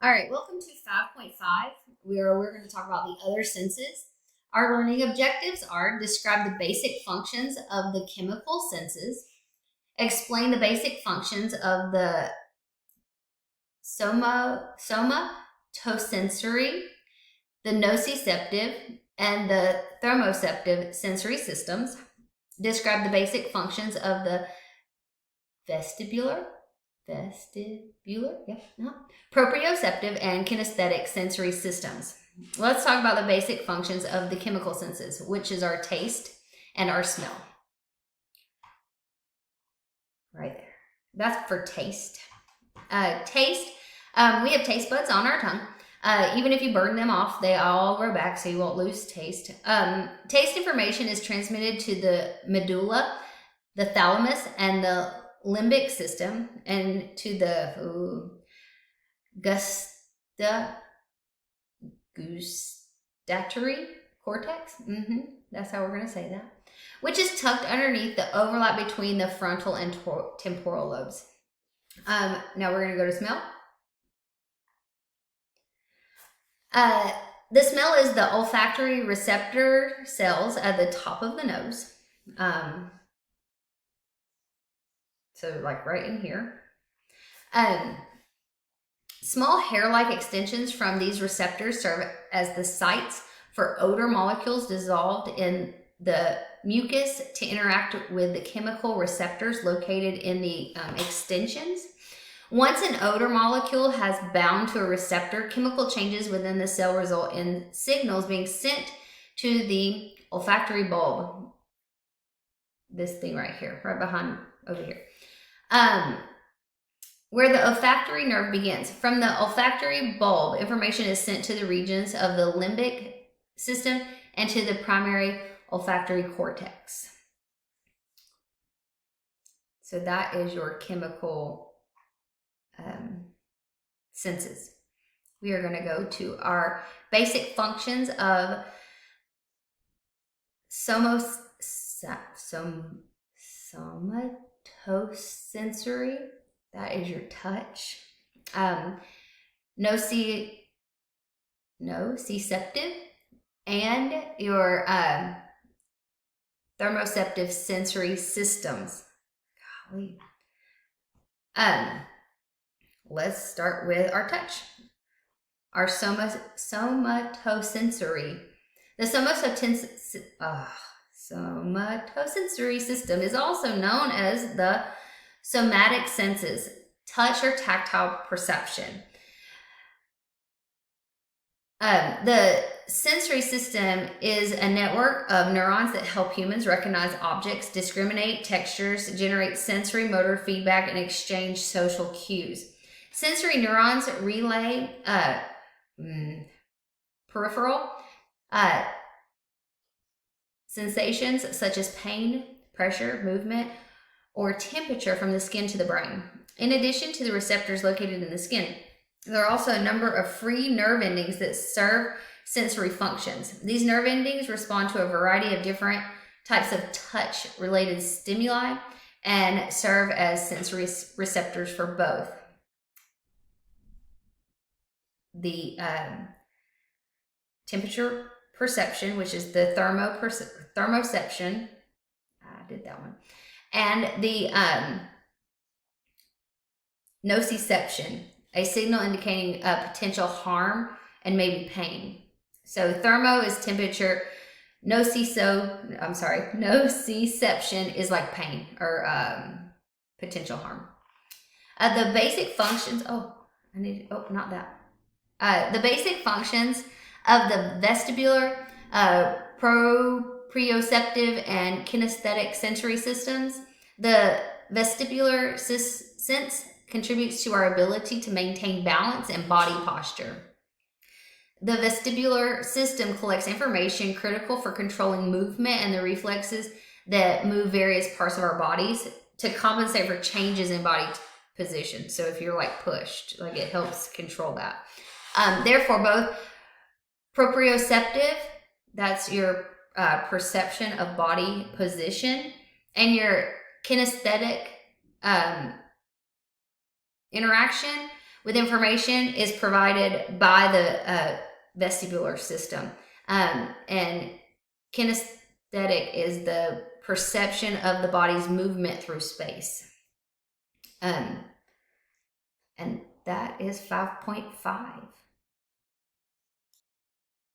All right, welcome to 5.5, where we're going to talk about the other senses. Our learning objectives are describe the basic functions of the chemical senses, explain the basic functions of the somatosensory, the nociceptive, and the thermoceptive sensory systems, describe the basic functions of the vestibular, proprioceptive, and kinesthetic sensory systems. Let's talk about the basic functions of the chemical senses, which is our taste and our smell. Right there. That's for taste. Taste, we have taste buds on our tongue. Even if you burn them off, they all grow back, so you won't lose taste. Taste information is transmitted to the medulla, the thalamus, and the limbic system, and to the gustatory cortex. That's how we're going to say that, which is tucked underneath the overlap between the frontal and temporal lobes. Now we're going to go to smell. The smell is the olfactory receptor cells at the top of the nose. So like right in here. Small hair-like extensions from these receptors serve as the sites for odor molecules dissolved in the mucus to interact with the chemical receptors located in the extensions. Once an odor molecule has bound to a receptor, chemical changes within the cell result in signals being sent to the olfactory bulb. This thing right here, right behind over here. Where the olfactory nerve begins. From the olfactory bulb, information is sent to the regions of the limbic system and to the primary olfactory cortex. So that is your chemical senses. We are going to go to our basic functions of somatosensory. That is your touch. Nociceptive, and your thermoceptive sensory systems. Golly. Let's start with our touch. Our somatosensory. The somatosensory system is also known as the somatic senses, touch or tactile perception. The sensory system is a network of neurons that help humans recognize objects, discriminate textures, generate sensory motor feedback, and exchange social cues. Sensory neurons relay peripheral sensations such as pain, pressure, movement, or temperature from the skin to the brain. In addition to the receptors located in the skin, there are also a number of free nerve endings that serve sensory functions. These nerve endings respond to a variety of different types of touch-related stimuli and serve as sensory receptors for both the temperature perception, which is the thermoception. I did that one. And the nociception, a signal indicating potential harm and maybe pain. So thermo is temperature. Nociception is like pain or potential harm. The basic functions. The basic functions of the vestibular, proprioceptive, and kinesthetic sensory systems. The vestibular sense contributes to our ability to maintain balance and body posture. The vestibular system collects information critical for controlling movement and the reflexes that move various parts of our bodies to compensate for changes in body position. So if you're like pushed, like it helps control that. Therefore, both proprioceptive, that's your perception of body position, and your kinesthetic interaction with information is provided by the vestibular system. And kinesthetic is the perception of the body's movement through space. And that is 5.5.